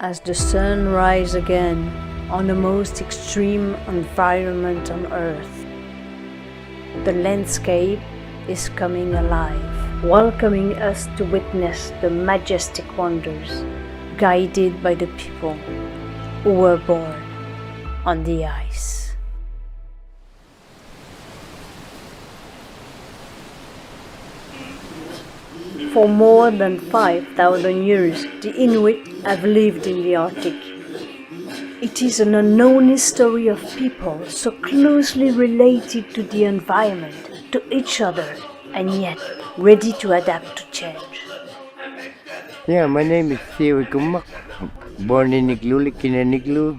as the sun rises again on the most extreme environment on Earth. The landscape is coming alive, welcoming us to witness the majestic wonders, guided by the people who were born on the ice. For more than 5,000 years, the Inuit have lived in the Arctic. It is an unknown history of people so closely related to the environment, to each other, and yet ready to adapt to change. Yeah, my name is Kumak. Born in Igloolik in an igloo.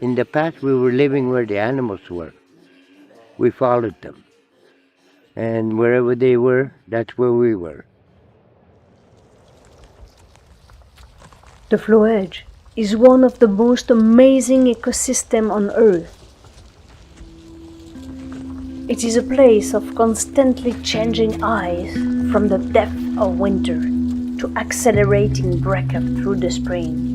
In the past, we were living where the animals were. We followed them. And wherever they were, that's where we were. The Floe Edge is one of the most amazing ecosystems on Earth. It is a place of constantly changing ice from the depth of winter to accelerating breakup through the spring.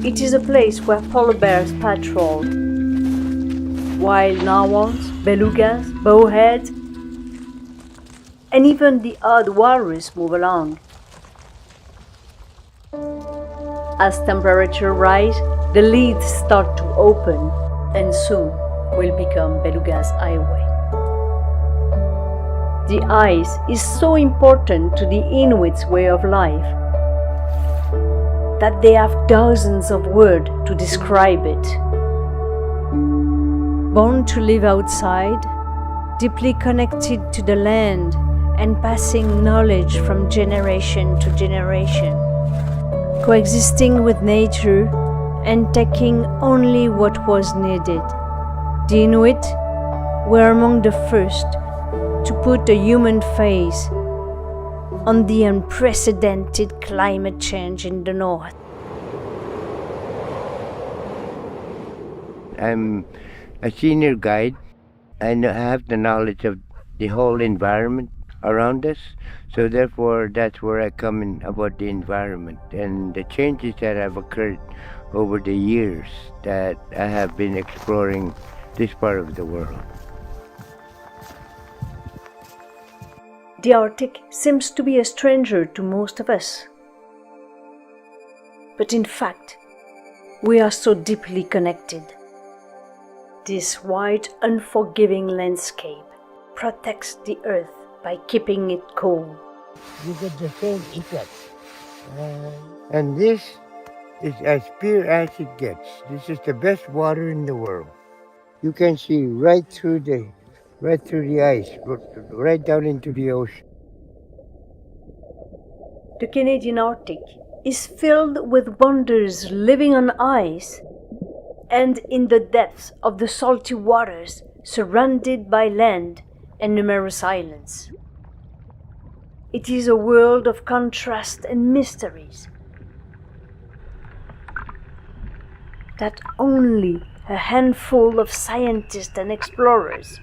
It is a place where polar bears patrol, while narwhals, belugas, bowheads, and even the odd walrus move along. As temperature rises, the lids start to open and soon will become beluga's highway. The ice is so important to the Inuits' way of life that they have dozens of words to describe it. Born to live outside, deeply connected to the land and passing knowledge from generation to generation, coexisting with nature and taking only what was needed. The Inuit were among the first to put a human face on the unprecedented climate change in the north. I'm a senior guide. I have the knowledge of the whole environment around us. So therefore, that's where I come in about the environment and the changes that have occurred over the years that I have been exploring this part of the world. The Arctic seems to be a stranger to most of us. But in fact, we are so deeply connected. This wide, unforgiving landscape protects the earth by keeping it cool. You get the same effect. And this is as pure as it gets. This is the best water in the world. You can see right through the ice, right down into the ocean. The Canadian Arctic is filled with wonders living on ice and in the depths of the salty waters, surrounded by land and numerous islands. It is a world of contrast and mysteries that only a handful of scientists and explorers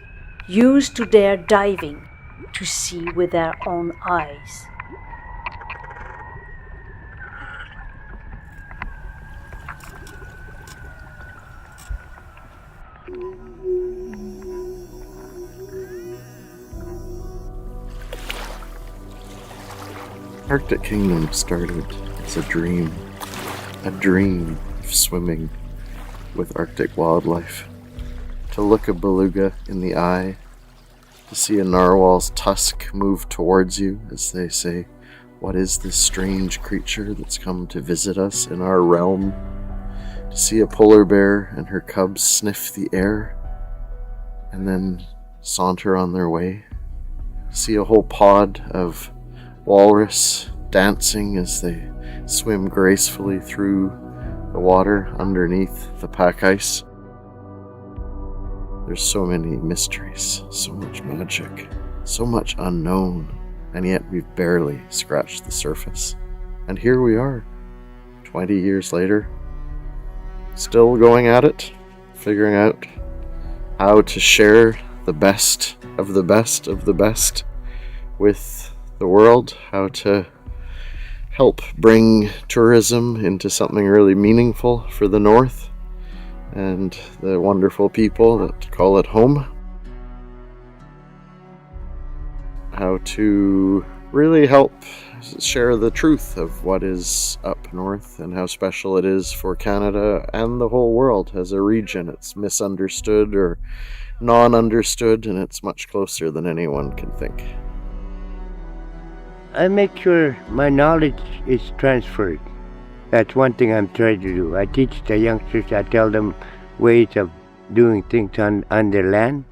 use to dare diving to see with their own eyes. Arctic Kingdom started as a dream of swimming with Arctic wildlife, to look a beluga in the eye, to see a narwhal's tusk move towards you as they say, "What is this strange creature that's come to visit us in our realm?" To see a polar bear and her cubs sniff the air and then saunter on their way. See a whole pod of walrus dancing as they swim gracefully through the water underneath the pack ice. There's so many mysteries, so much magic, so much unknown, and yet we've barely scratched the surface. And here we are, 20 years later, still going at it, figuring out how to share the best of the best of the best with the world, how to help bring tourism into something really meaningful for the North and the wonderful people that call it home. How to really help share the truth of what is up north and how special it is for Canada and the whole world as a region. It's misunderstood or non-understood, and it's much closer than anyone can think. I make sure my knowledge is transferred. That's one thing I'm trying to do. I teach the youngsters, I tell them ways of doing things on their land.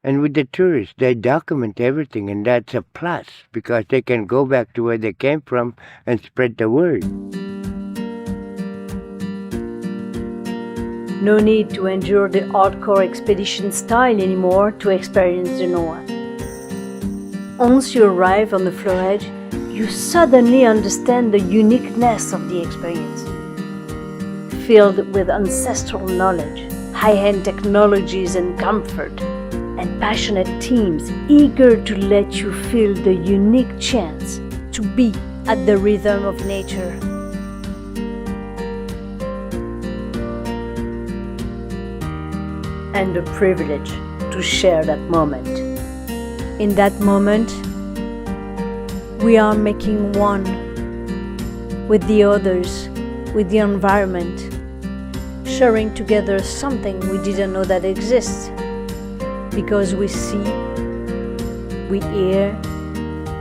And with the tourists, they document everything, and that's a plus because they can go back to where they came from and spread the word. No need to endure the hardcore expedition style anymore to experience the North. Once you arrive on the Floe Edge, you suddenly understand the uniqueness of the experience. Filled with ancestral knowledge, high-end technologies and comfort, and passionate teams eager to let you feel the unique chance to be at the rhythm of nature. And the privilege to share that moment. In that moment, we are making one with the others, with the environment, sharing together something we didn't know that exists. Because we see, we hear,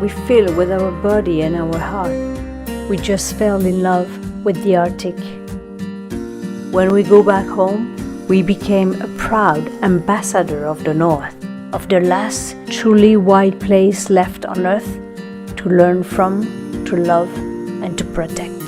we feel with our body and our heart. We just fell in love with the Arctic. When we go back home, we became a proud ambassador of the North, of the last truly wild place left on Earth to learn from, to love, and to protect.